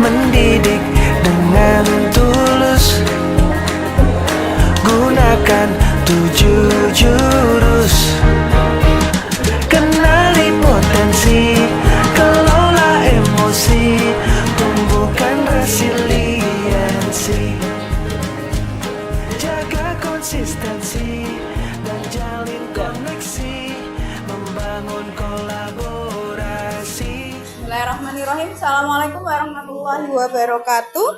mendidik dengan tulus. Gunakan 7 jurus, kenali potensi, kelola emosi, tumbuhkan resiliensi, jaga konsistensi dan jalin koneksi, membangun kolaborasi. Bismillahirrahmanirrahim. Assalamualaikum warahmatullahi wabarakatuh.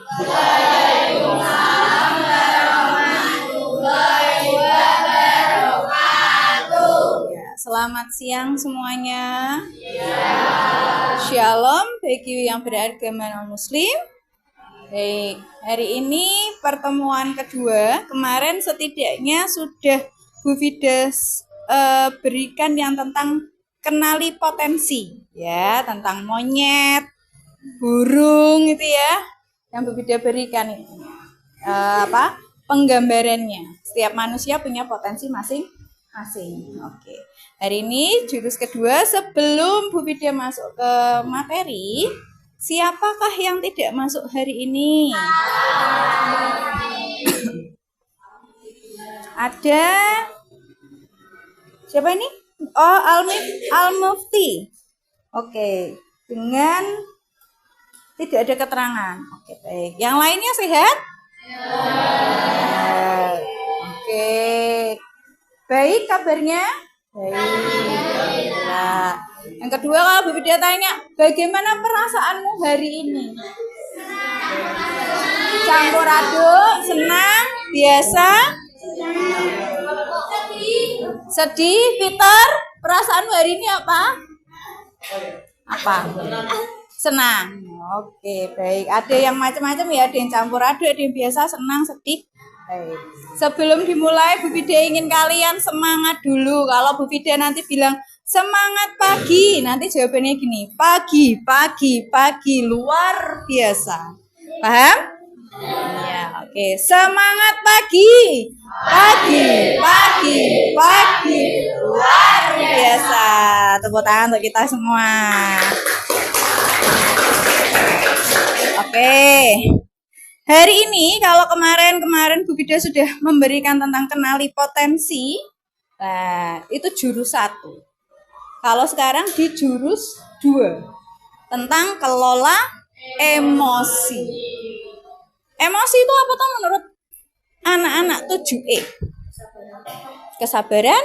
Ya, selamat siang semuanya. Shalom bagi yang beragama non-muslim. Baik, hari ini pertemuan kedua. Kemarin setidaknya sudah Bu Fides berikan yang tentang kenali potensi, ya, tentang monyet, burung itu ya, yang Bu Fides berikan itu. Penggambarannya. Setiap manusia punya potensi masing-masing. Oke. Hari ini jurus kedua. Sebelum Bu Fides masuk ke materi, siapakah yang tidak masuk hari ini? Ada siapa ini? Oh, Al-Mufti. Oke, dengan tidak ada keterangan. Oke, baik. Yang lainnya sehat? Oke. Baik kabarnya? Baik. Nah, yang kedua, kalau Bu Fides tanya, bagaimana perasaanmu hari ini? Campur aduk, senang, biasa? Sedih, Peter? Perasaanmu hari ini apa? Senang. Oke, baik. Ada yang macam-macam ya, ada yang campur aduk, ada yang biasa, senang, sedih. Baik. Sebelum dimulai, Bu Fides ingin kalian semangat dulu. Kalau Bu Fides nanti bilang semangat pagi, nanti jawabannya gini, pagi, luar biasa. Paham? Ya, oke. Semangat pagi, luar biasa. Tepuk tangan untuk kita semua. Oke. Hari ini kalau kemarin Bu Fides sudah memberikan tentang kenali potensi. Nah, itu jurus 1. Kalau sekarang di jurus 2 tentang kelola emosi. Emosi itu apa tuh menurut anak-anak 7E? Kesabaran,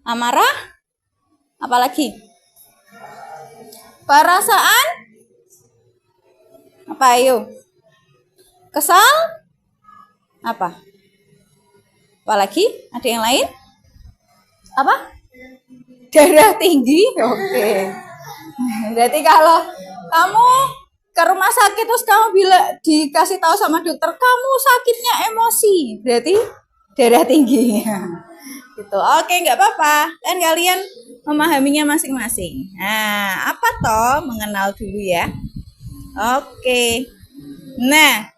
amarah, apalagi? Perasaan, apa ayo? Kesal, apa? Apalagi? Ada yang lain? Apa? Darah tinggi, oke. Berarti kalau kamu ke rumah sakit terus kamu dikasih tahu sama dokter kamu sakitnya emosi, berarti darah tinggi. Gitu. Oke, nggak apa-apa. Kan kalian memahaminya masing-masing. Nah, apa toh? Mengenal dulu ya. Oke. Nah,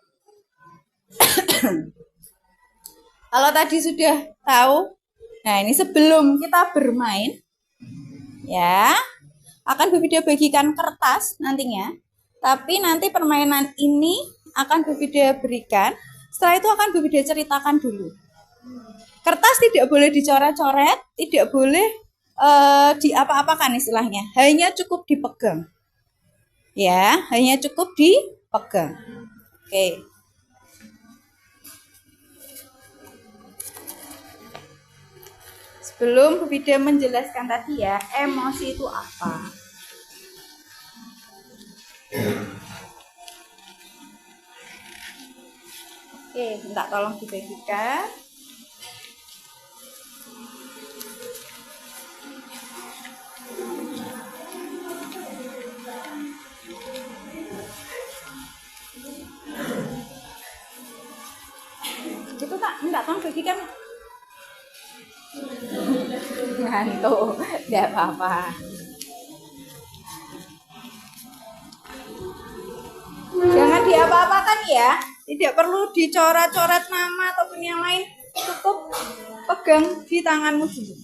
kalau tadi sudah tahu, nah ini sebelum kita bermain, ya, akan Bu Fides bagikan kertas nantinya. Tapi nanti permainan ini akan Bu Fides berikan. Setelah itu akan Bu Fides ceritakan dulu. Kertas tidak boleh dicoret-coret, tidak boleh diapa-apakan istilahnya. Hanya cukup dipegang. Ya, hanya cukup dipegang. Oke. Sebelum Bu Fides menjelaskan tadi ya, emosi itu apa? Oke, minta tolong dibagikan. Itu tak, minta tolong bagikan. Ngantuk, tidak apa-apa. Jangan diapa-apakan ya. Tidak perlu dicoret-coret nama ataupun yang lain. Cukup pegang di tanganmu dulu.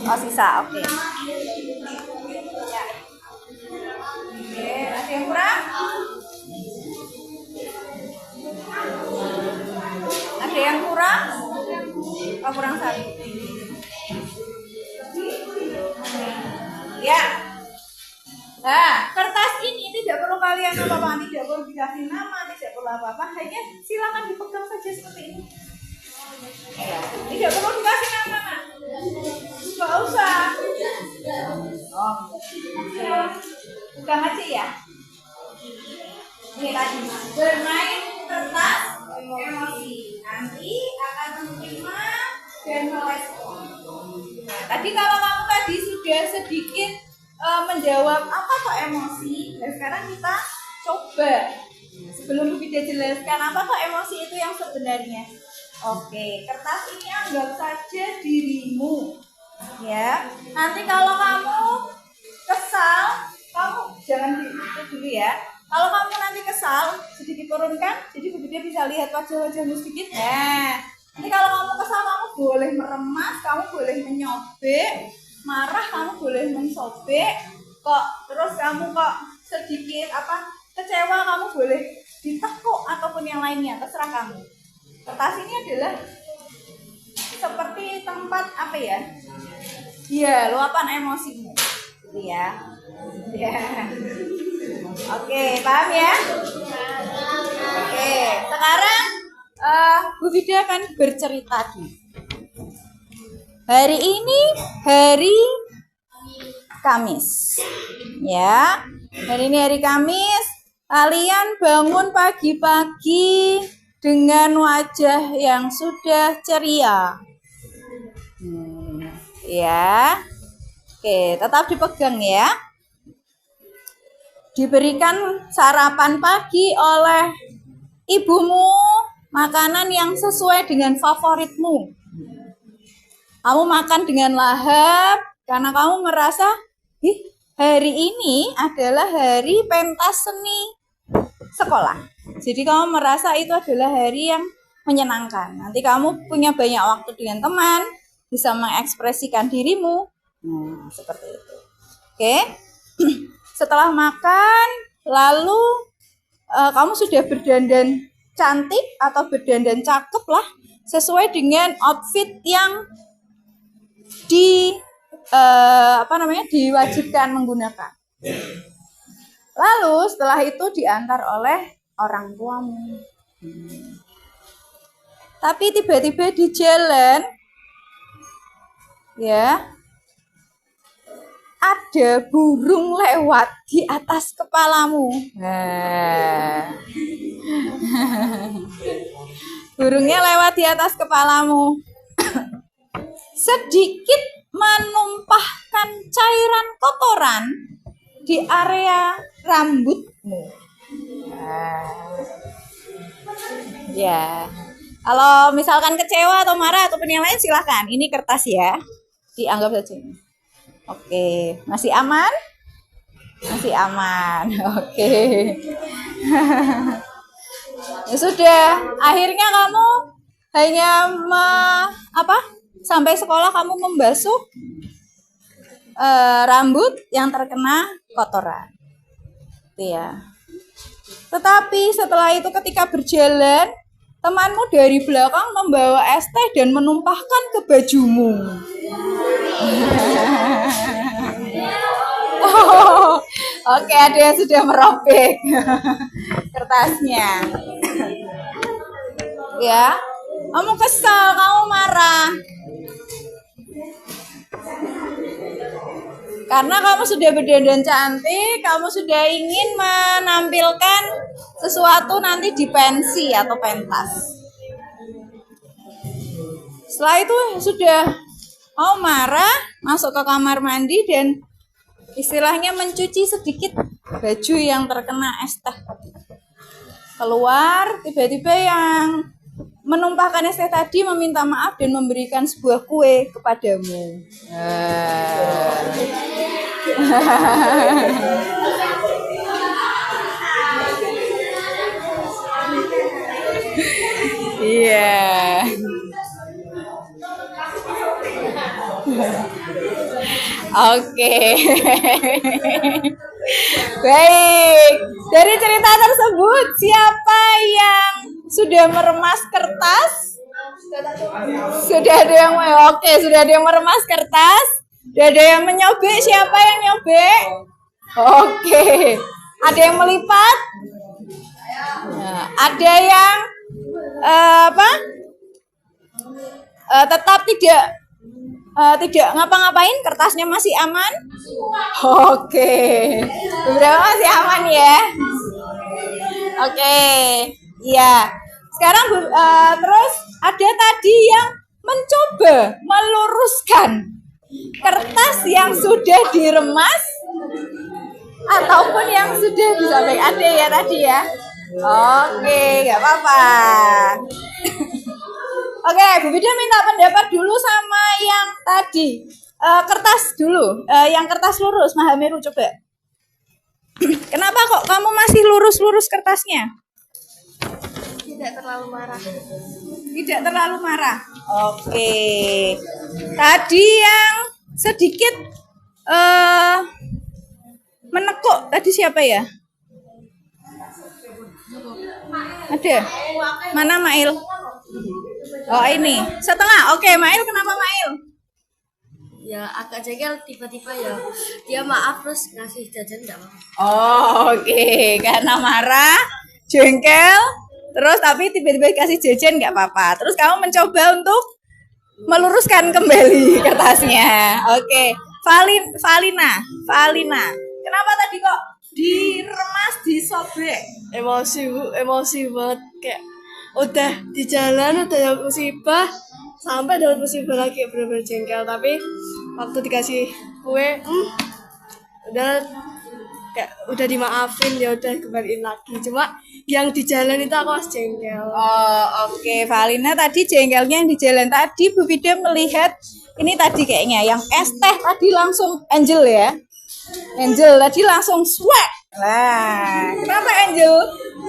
Oh, sisa. Oke. Ya. Oke, ada yang kurang? Ada yang kurang? Oh, kurang satu. Ya. Nah, kertas ini tidak perlu kalian apa-apa, tidak perlu dikasih nama, tidak perlu apa-apa, hanya silakan dipegang saja seperti ini. Ya, tidak perlu dikasih nama, Nak. Nggak usah. Oh, pegang aja ya. Ini tadi bermain kertas emosi nanti akan menerima dan merespon. Nah, tadi kalau kamu tadi sudah sedikit menjawab apa kok emosi, dan sekarang kita coba sebelum kita jelaskan apa kok emosi itu yang sebenarnya. Oke, kertas ini anggap saja dirimu, ya. Nanti kalau kamu kesal, kamu jangan itu dulu ya. Kalau kamu nanti kesal, sedikit turunkan, jadi Bu Vidya bisa lihat wajah-wajahmu sedikit. Nah, nanti kalau kamu kesal, kamu boleh meremas, kamu boleh menyobek, marah kamu boleh mensobek, kok terus kamu kok sedikit kecewa kamu boleh ditekuk ataupun yang lainnya, terserah kamu. Kertas ini adalah seperti tempat ya luapan emosimu, gitu ya. Oke, paham ya? Oke, sekarang Bu Vidya akan bercerita dulu. Hari ini hari Kamis, ya. Hari ini hari Kamis. Kalian bangun pagi-pagi dengan wajah yang sudah ceria, ya. Oke, tetap dipegang ya. Diberikan sarapan pagi oleh ibumu, makanan yang sesuai dengan favoritmu. Kamu makan dengan lahap karena kamu merasa hari ini adalah hari pentas seni sekolah. Jadi kamu merasa itu adalah hari yang menyenangkan. Nanti kamu punya banyak waktu dengan teman, bisa mengekspresikan dirimu. Nah, seperti itu. Oke. Setelah makan, lalu kamu sudah berdandan cantik atau berdandan cakep lah, sesuai dengan outfit yang diwajibkan menggunakan. Lalu setelah itu diantar oleh orang tuamu. Tapi tiba-tiba di jalan, ya, ada burung lewat di atas kepalamu. Nah. Burungnya lewat di atas kepalamu. Sedikit menumpahkan cairan kotoran di area rambutmu. Nah. Ya. Kalau misalkan kecewa atau marah ataupun yang lain silahkan. Ini kertas ya. Dianggap saja ini. Oke, masih aman? Masih aman. Oke. Ya sudah, akhirnya kamu hanya sampai sekolah kamu membasuh rambut yang terkena kotoran. Gitu ya. Tetapi setelah itu ketika berjalan, temanmu dari belakang membawa es teh dan menumpahkan ke bajumu. Oh, oke, ada yang sudah merobek kertasnya. Ya, kamu kesal, kamu marah. Karena kamu sudah berdandan cantik, kamu sudah ingin menampilkan sesuatu nanti di pensi atau pentas. Setelah itu sudah kamu marah, masuk ke kamar mandi dan istilahnya mencuci sedikit baju yang terkena es teh. Keluar, tiba-tiba yang menumpahkan es teh tadi meminta maaf dan memberikan sebuah kue kepadamu. Iya. Oke. Baik. Dari cerita tersebut, siapa yang sudah meremas kertas? Sudah ada yang oke, sudah ada yang meremas kertas. Sudah ada yang menyobek. Siapa yang nyobek? Oke. Ada yang melipat? Nah, ada yang tetap tidak ngapa-ngapain, kertasnya masih aman? Oke. Beberapa masih aman ya. Oke. Iya. Sekarang terus ada tadi yang mencoba meluruskan kertas yang sudah diremas ataupun yang sudah disobek. Ada ya tadi ya. Oke, nggak apa-apa. Oke, Bu Bida minta pendapat dulu sama yang tadi. Kertas dulu, yang kertas lurus, Mahameru coba. Kenapa kok kamu masih lurus-lurus kertasnya? Tidak terlalu marah. Tidak terlalu marah. Oke. Tadi yang sedikit menekuk tadi siapa ya? Ada? Mana Mail? Oh ini. Setengah. Oke, Mail kenapa Mail? Ya agak jengkel tiba-tiba ya. Dia maaf terus ngasih jajan enggak apa-apa. Oh, oke. Karena marah, jengkel, terus tapi tiba-tiba kasih jajan nggak apa-apa. Terus kamu mencoba untuk meluruskan kembali kertasnya. Oke. Valina. Kenapa tadi kok diremas, disobek? Emosi Bu, emosi banget kayak udah di jalan udah dapat musibah sampai dapat musibah lagi benar-benar jengkel, tapi waktu dikasih kue udah kayak udah dimaafin ya udah kembaliin lagi, cuma yang di jalan itu aku masih jengkel. Oh, oke. Valina tadi jengkelnya yang di jalan. Tadi Bu Bida melihat ini tadi kayaknya yang es teh tadi langsung Angel ya. Angel tadi langsung swag. Lah, kenapa Angel?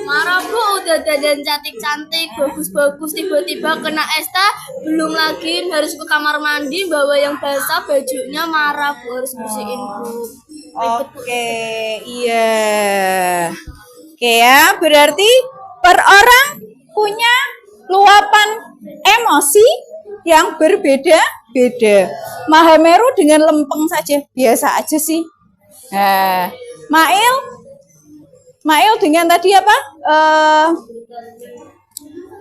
Marah Bu, udah dandan cantik-cantik, bagus-bagus, tiba-tiba kena es teh, belum lagi harus ke kamar mandi, bawa yang basah, bajunya marah Bu, harus bersihin Bu. Oke, iya. Oke ya, berarti per orang punya luapan emosi yang berbeda-beda. Mahameru dengan lempeng saja, biasa aja sih. Nah, Mail dengan tadi apa?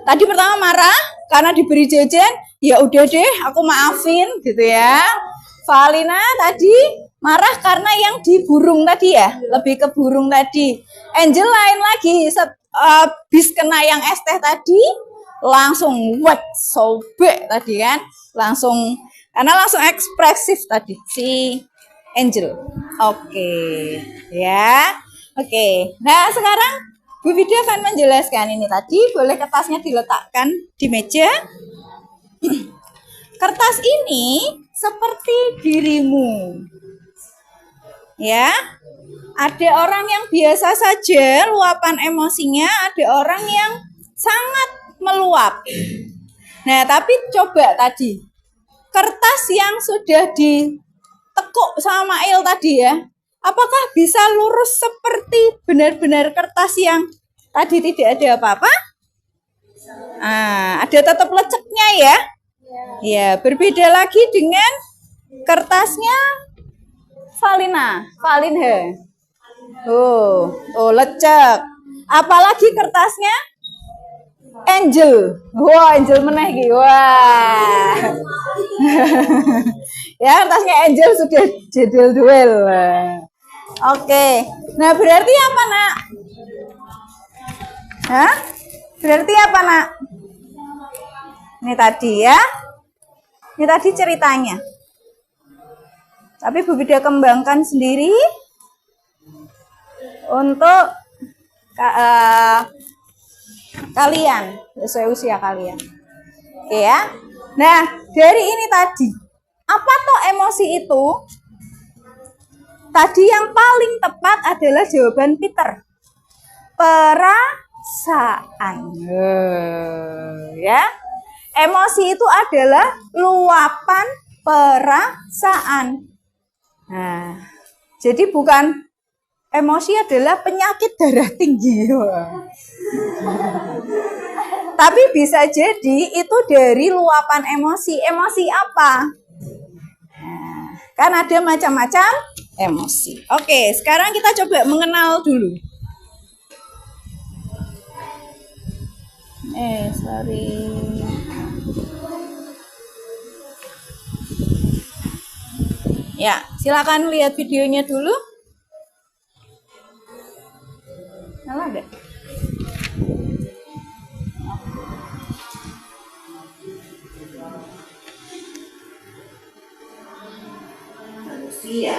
Tadi pertama marah karena diberi jajan, ya udah deh, aku maafin gitu ya. Valina tadi marah karena yang di burung tadi ya, lebih ke burung tadi. Angel lain lagi, habis kena yang es teh tadi, langsung wet, sobek tadi kan, karena langsung ekspresif tadi si Angel. Oke, ya. Oke, nah sekarang Bu Vida akan menjelaskan ini tadi. Boleh kertasnya diletakkan di meja. Kertas ini seperti dirimu. Ya, ada orang yang biasa saja luapan emosinya, ada orang yang sangat meluap. Nah, tapi coba tadi, kertas yang sudah ditekuk sama Mail tadi ya, apakah bisa lurus seperti benar-benar kertas yang tadi tidak ada apa-apa? Ada tetap leceknya ya. Ya, berbeda lagi dengan kertasnya Valinha. Oh, lecek. Apalagi kertasnya Angel. Wah, Angel meneh iki. Wah. Ya, kertasnya Angel sudah jadul duel. Oke. Nah, berarti apa, Nak? Hah? Berarti apa, Nak? Ini tadi ya. Ini tadi ceritanya. Tapi Bu Vida kembangkan sendiri untuk kalian, sesuai usia kalian. Oke ya. Nah, dari ini tadi, apa toh emosi itu? Tadi yang paling tepat adalah jawaban Peter. Perasaan. Ya. Emosi itu adalah luapan perasaan. Nah, jadi bukan emosi adalah penyakit darah tinggi. Tapi bisa jadi itu dari luapan emosi. Emosi apa? Nah, kan ada macam-macam emosi. Oke, sekarang kita coba mengenal dulu. Sorry. Ya, silakan lihat videonya dulu. Nyala nggak? Manusia,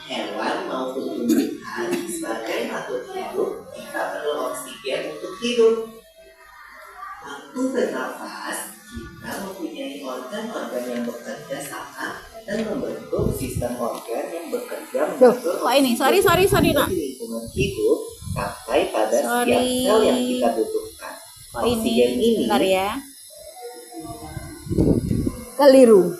hewan maupun tumbuhan sebagai makhluk hidup kita perlu oksigen untuk hidup. Waktu bernafas, kita mempunyai organ-organ yang bekerja sama dan membentuk sistem organ yang bekerja mengatur Wah ini, sorry nak. di lingkungan hidup sampai pada setiap Sorry. sel yang kita butuhkan. Oh Oksigen ini bentar ya. Keliru.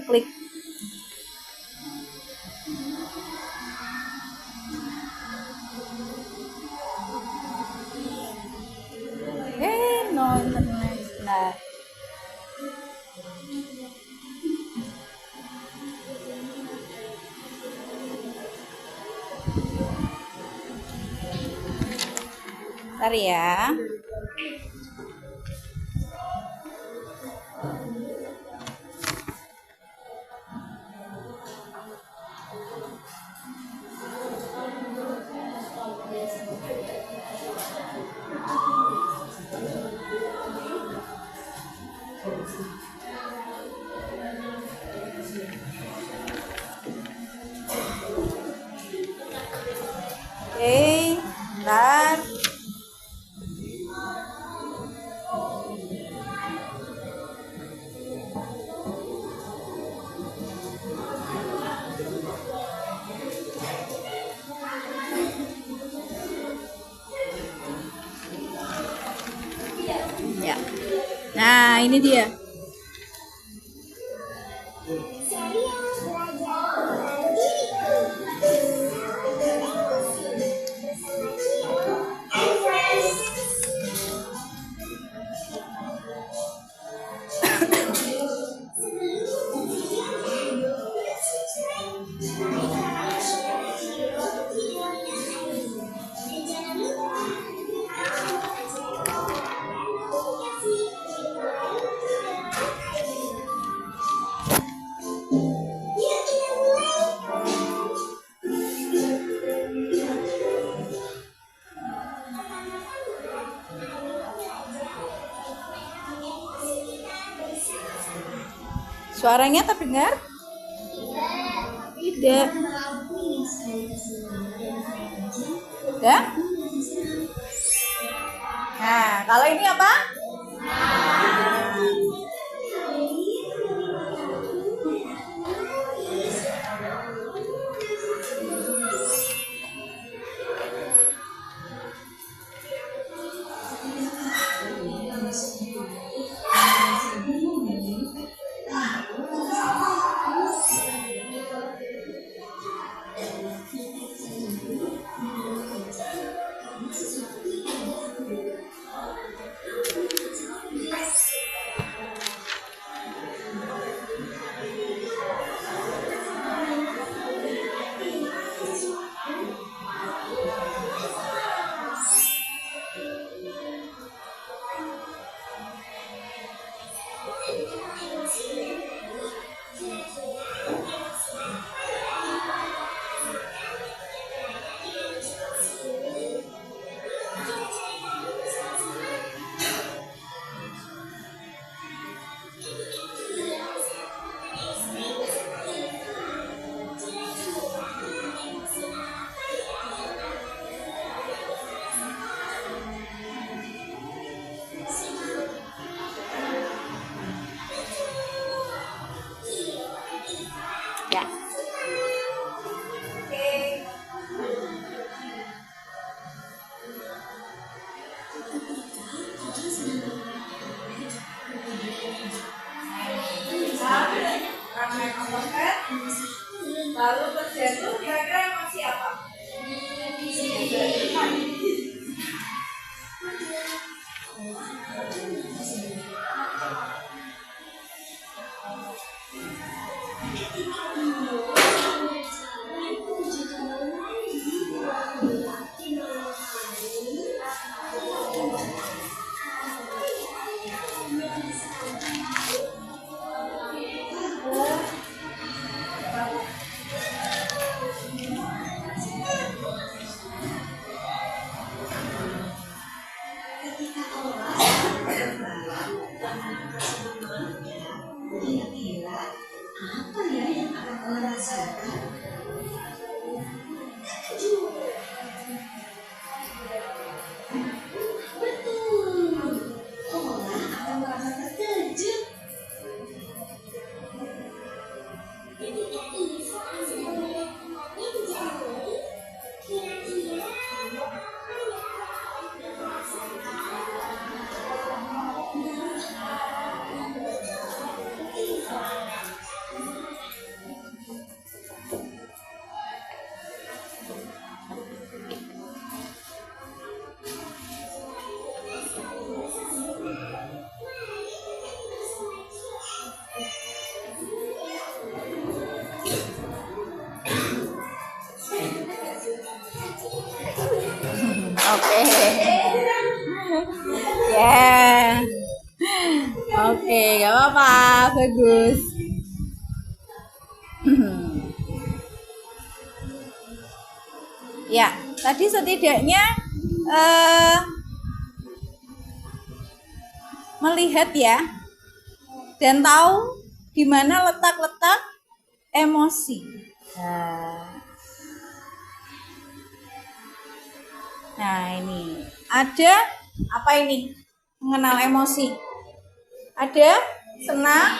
Klik. No internet. Nah. Bentar ya. Oke, bentar. Ya. Nah, ini dia. Suaranya terdengar? Tidak. Ya? Nah, kalau ini apa? Lalu terjatuh kira-kira emosi apa? Oke. Ya. Oke, gak apa-apa. Bagus. Ya, tadi setidaknya melihat ya dan tahu di mana letak-letak emosi. Nah, ini ada apa ini? Mengenal emosi. Ada senang,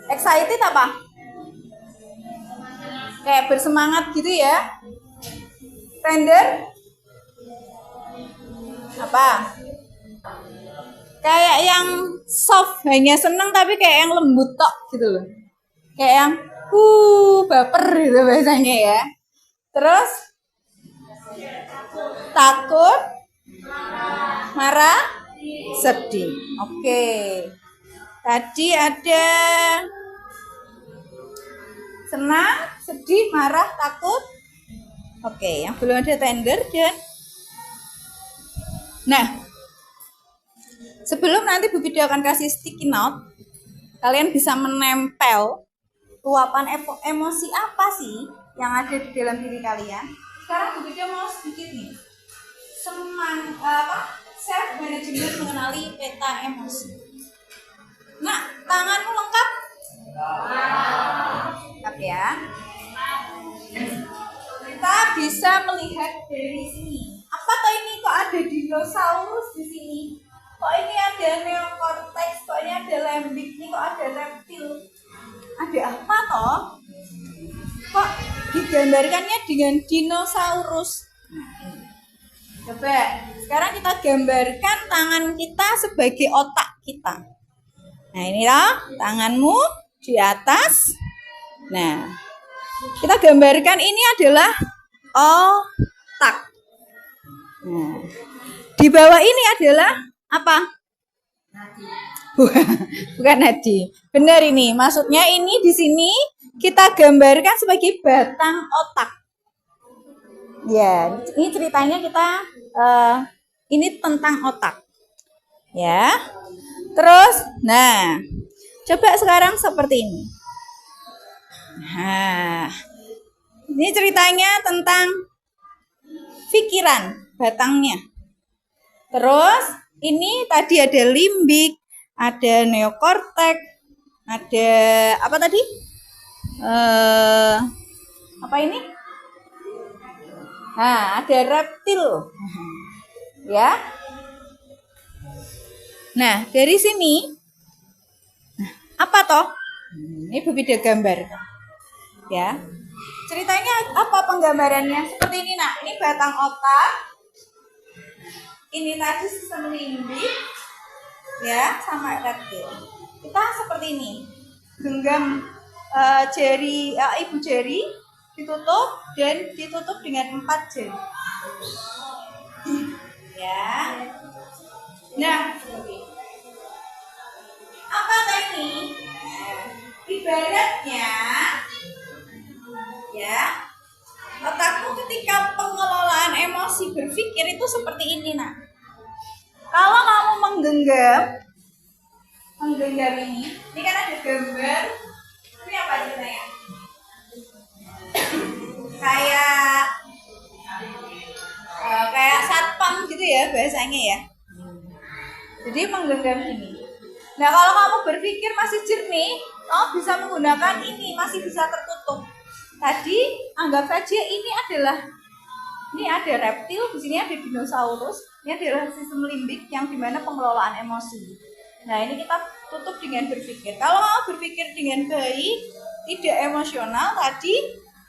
excited apa? Kayak bersemangat gitu ya. Tender apa? Kayak yang soft, hanya senang tapi kayak yang lembut tok gitu loh. Kayak yang baper gitu biasanya ya. Terus takut, marah, sedih. Oke. Tadi ada senang, sedih, marah, takut. Oke, yang belum ada tender dan nah, sebelum nanti Bu Video akan kasih sticky note, kalian bisa menempel luapan emosi apa sih yang ada di dalam diri kalian. Sekarang Bu Video mau sedikit nih self management mengenali peta emosi. Nah, tanganmu lengkap? Lengkap ya. Kita bisa melihat dari sini. Apa toh ini kok ada dinosaurus di sini? Kok ini ada neocortex? Kok ini ada lembik? Ini kok ada reptil? Ada apa toh? Kok digambarkannya dengan dinosaurus? Coba sekarang kita gambarkan tangan kita sebagai otak kita. Nah, ini loh tanganmu di atas. Nah, kita gambarkan ini adalah otak. Nah, di bawah ini adalah apa? Bukan nadi. Benar ini. Maksudnya ini di sini kita gambarkan sebagai batang otak. Ya, ini ceritanya kita ini tentang otak. Ya. Terus, nah, coba sekarang seperti ini. Nah, ini ceritanya tentang pikiran, batangnya. Terus, ini tadi ada limbik, ada neokortek, ada apa tadi? Apa ini? Nah, ada reptil. Ya. Nah, dari sini apa toh? Ini Bu Video gambar. Ya. Ceritanya apa penggambarannya? Seperti ini, Nak. Ini batang otak. Ini tadi sistem limbik. Ya, sama reptil. Kita seperti ini. Genggam ibu jari ditutup dan ditutup dengan 4 jari. Ya. Nah, apakah ini? Ibaratnya, ya, otakmu ketika pengelolaan emosi berpikir itu seperti ini, nak. Kalau kamu menggenggam ini kan ada gambar. Ini apa ceritanya? Kayak satpam gitu ya bahasanya ya. Jadi menggenggam ini. Nah, kalau kamu berpikir masih jernih, kamu bisa menggunakan ini, masih bisa tertutup. Tadi anggap saja ini ada reptil, di sini ada dinosaurus, ini adalah sistem limbik yang dimana pengelolaan emosi. Nah, ini kita tutup dengan berpikir. Kalau kamu berpikir dengan baik, tidak emosional tadi,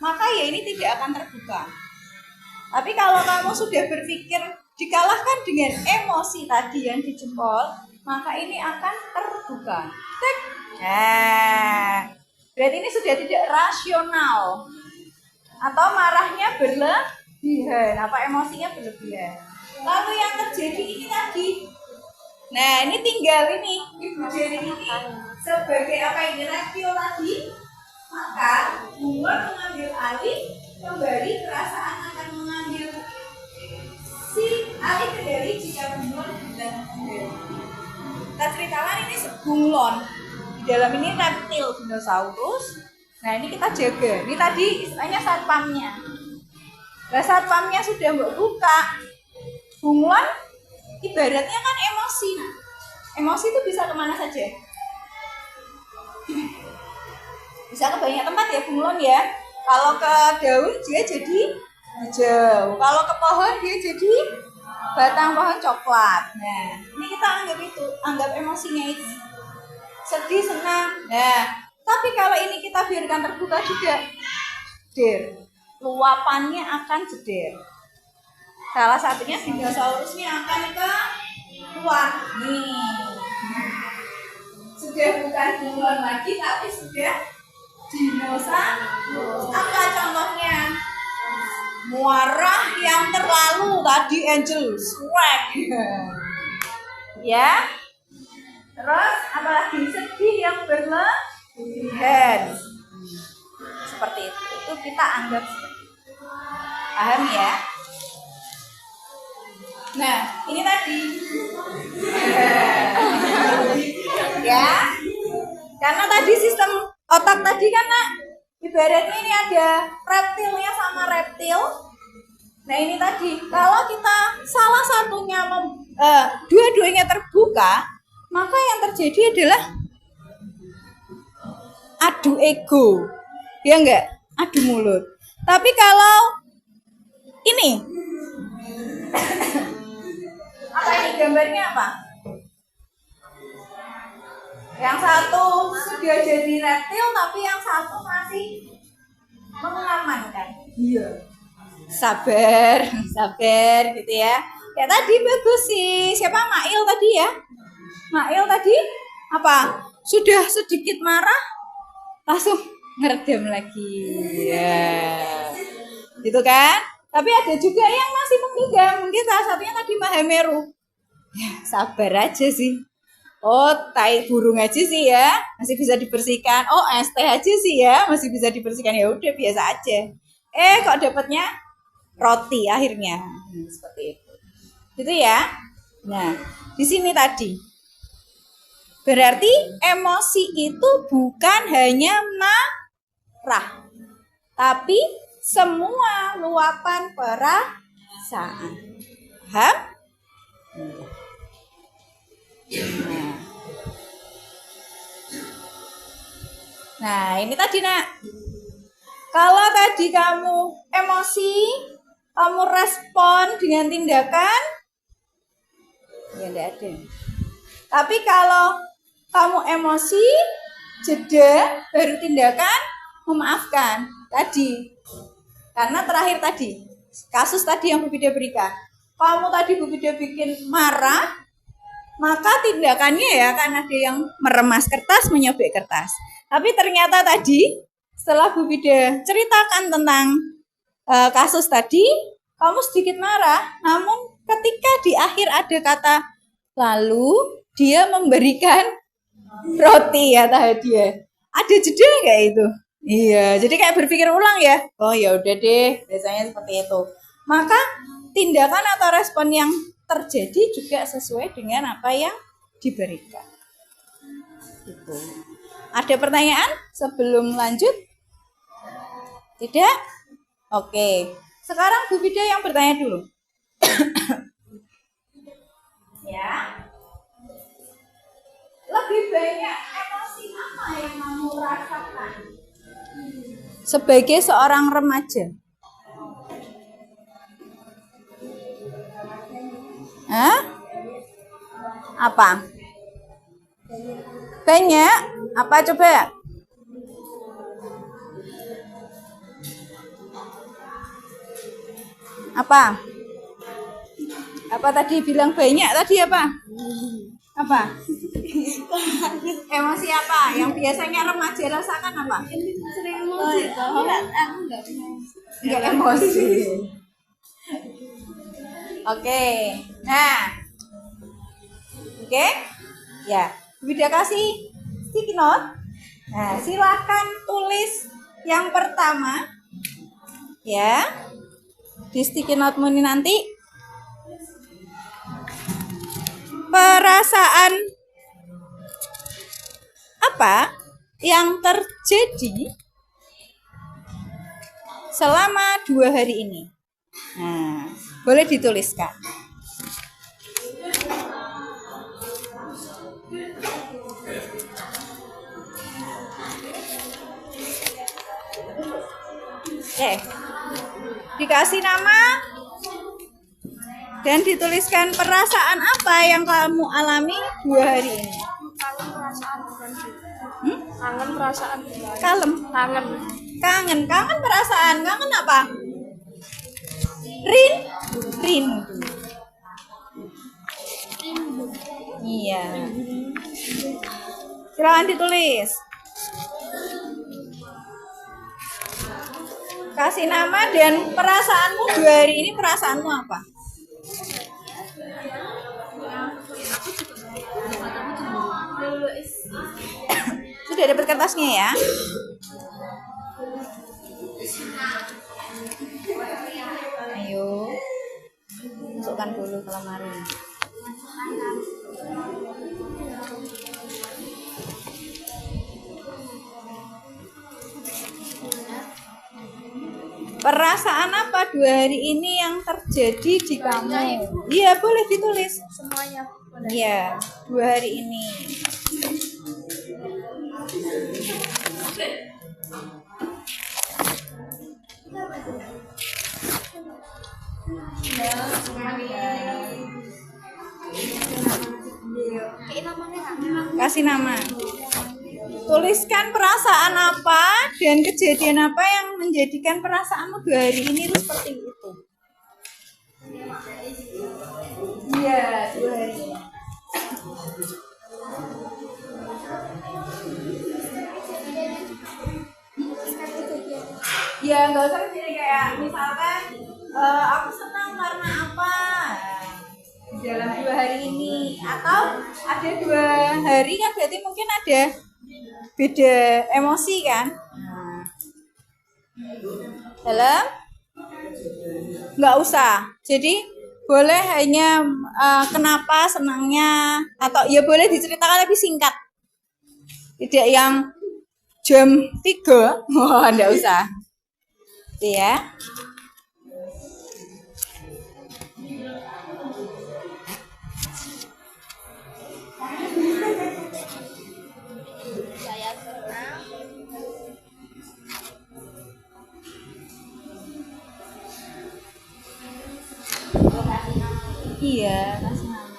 maka ya ini tidak akan terbuka. Tapi kalau kamu sudah berpikir dikalahkan dengan emosi tadi yang di jempol, maka ini akan terbuka. Nah, berarti ini sudah tidak rasional atau marahnya berlebihan, apa emosinya berlebihan. Lalu yang terjadi ini tadi, nah ini tinggal ini ibu jari ini sebagai apa ini radio tadi, maka bunglon mengambil alih, kembali perasaan akan mengambil si alih kendali jika bunglon hilang kendali. Kita ceritakan ini bunglon, di dalam ini reptil dinosaurus. Nah ini kita jaga, ini tadi istilahnya satpamnya. Nah satpamnya sudah mbak buka, bunglon ibaratnya kan emosi. Nah, emosi itu bisa kemana saja? Bisa ke banyak tempat ya bunglon ya. Kalau ke daun dia jadi hijau, kalau ke pohon dia jadi batang pohon coklat. Nah, ini kita anggap emosinya itu sedih, senang. Nah, tapi kalau ini kita biarkan terbuka juga, luapannya akan jeder. Salah satunya dinosaurusnya akan keluar nih. Sudah bukan bunglon lagi, tapi sudah dinosaurus. Apa contohnya? Muara yang terlalu tadi Angel swag. Ya. Terus apalagi sedih yang berlebihan. Seperti itu. Itu kita anggap seperti itu. Paham ya? Nah, ini tadi. Ya. Karena tadi sistem otak tadi kan, Nak, ibaratnya ini ada reptilnya sama reptil. Nah ini tadi, kalau kita salah satunya dua-duanya terbuka, maka yang terjadi adalah adu ego, ya enggak? Adu mulut. Tapi kalau ini, apa ini gambarnya apa? Yang satu sudah jadi reptil, tapi yang satu masih mengamankan. Iya. Sabar gitu ya. Ya tadi bagus sih. Siapa Mail tadi ya? Mail tadi apa? Sudah sedikit marah, langsung ngeredam lagi. Ya. Gitu kan? Tapi ada juga yang masih menggenggam. Mungkin salah satunya tadi Mahameru. Ya, sabar aja sih. Oh, tai burung aja sih ya, masih bisa dibersihkan. Oh, es teh aja sih ya, masih bisa dibersihkan. Ya udah biasa aja. Kok dapatnya roti akhirnya. Seperti itu. Gitu ya. Nah, di sini tadi. Berarti emosi itu bukan hanya marah, tapi semua luapan perasaan. Paham? Nah, ini tadi, Nak. Kalau tadi kamu emosi, kamu respon dengan tindakan, ya enggak ada. Tapi kalau kamu emosi, jeda, baru tindakan, memaafkan. Tadi. Karena terakhir tadi, kasus tadi yang Bu Bida berikan. Kamu tadi Bu Bida bikin marah, maka tindakannya ya kan ada yang meremas kertas, menyobek kertas. Tapi ternyata tadi setelah Bu Bida ceritakan tentang kasus tadi, kamu sedikit marah. Namun ketika di akhir ada kata lalu dia memberikan roti ya hadiah. Ada jeda nggak itu? Iya, jadi kayak berpikir ulang ya. Oh ya udah deh, biasanya seperti itu. Maka tindakan atau respon yang terjadi juga sesuai dengan apa yang diberikan. Gitu. Ada pertanyaan sebelum lanjut? Tidak? Oke. Sekarang Bu Bida yang bertanya dulu. Ya. Lebih banyak emosi apa yang kamu rasakan sebagai seorang remaja? Hah? Apa? Banyak? Apa coba? Apa? Apa tadi bilang banyak tadi apa? Apa? Emosi apa? Yang biasanya remaja rasakan apa? Sering emosi toh. Aku enggak emosi. Oke. Nah. Oke? Ya. Bida kasih sticky note. Nah, silakan tulis yang pertama. Ya. Di sticky note-mu ini nanti perasaan apa yang terjadi selama 2 hari ini. Nah, boleh dituliskan. Oke. Dikasih nama dan dituliskan perasaan apa yang kamu alami 2 hari ini. Kangen perasaan. Kalem. Kangen Perasaan. Kangen apa? Rindu. Iya. Silakan ditulis. Kasih nama dan perasaanmu 2 hari ini, perasaanmu apa? Sudah dapat kertasnya ya? Ayo, masukkan dulu ke lemari. Perasaan apa 2 hari ini yang terjadi di kamu? Iya, boleh ditulis. semuanya. Iya, 2 hari ini. Kasih nama. Tuliskan perasaan apa dan kejadian apa yang menjadikan perasaanmu 2 hari ini itu seperti itu. Iya, 2 hari ini. Ya, nggak usah jadi kayak misalkan aku senang karena apa di dalam 2 hari ini, atau ada 2 hari kan berarti mungkin ada beda emosi kan. Dalam nggak usah, jadi boleh hanya kenapa senangnya, atau ya boleh diceritakan lebih singkat, tidak yang jam 3. Wah, nggak usah gitu ya. Saya senang. Iya, kasih nama.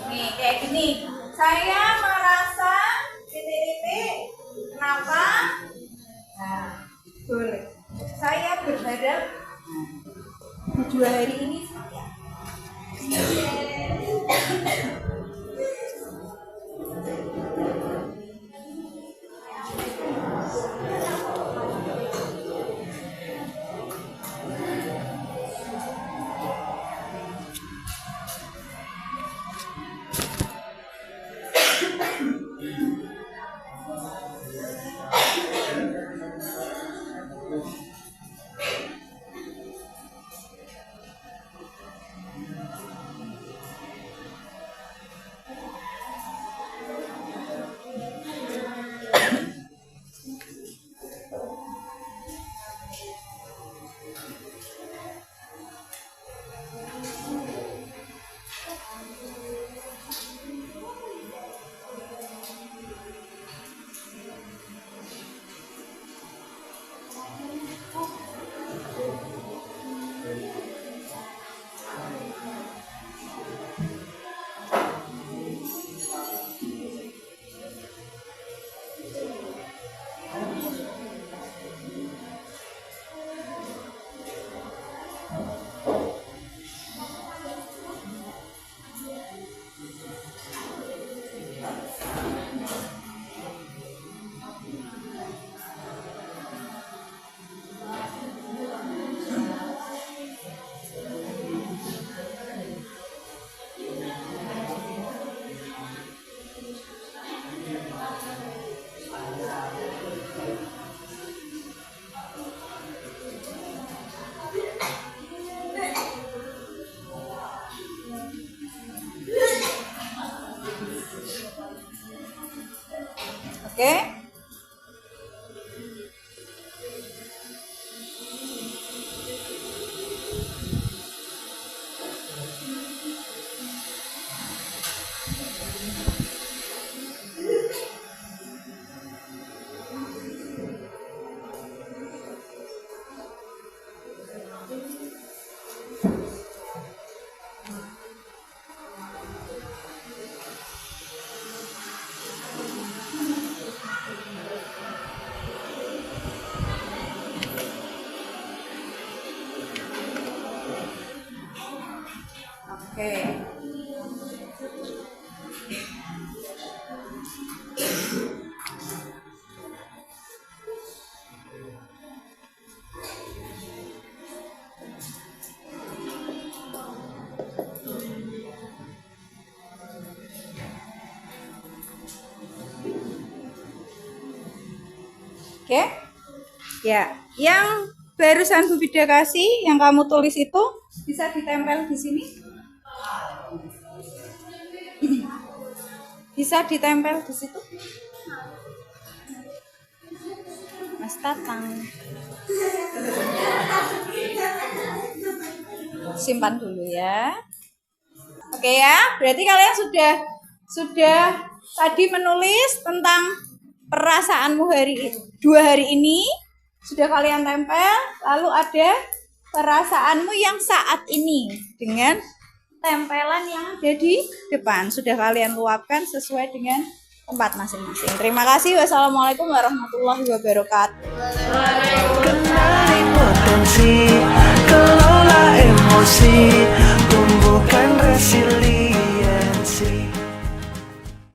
Nih, kayak gini. Saya 2 hari ini seperti apa? Oke. Oke. Oke. Ya, yang barusan Bu Bida kasih, yang kamu tulis itu bisa ditempel di sini. Bisa ditempel di situ. Mas Tatang. Simpan dulu ya. Oke ya, berarti kalian sudah tadi menulis tentang perasaanmu 2 hari ini. Sudah kalian tempel, lalu ada perasaanmu yang saat ini dengan tempelan yang ada di depan. Sudah kalian luapkan sesuai dengan tempat masing-masing. Terima kasih. Wassalamualaikum warahmatullahi wabarakatuh. Kenali potensi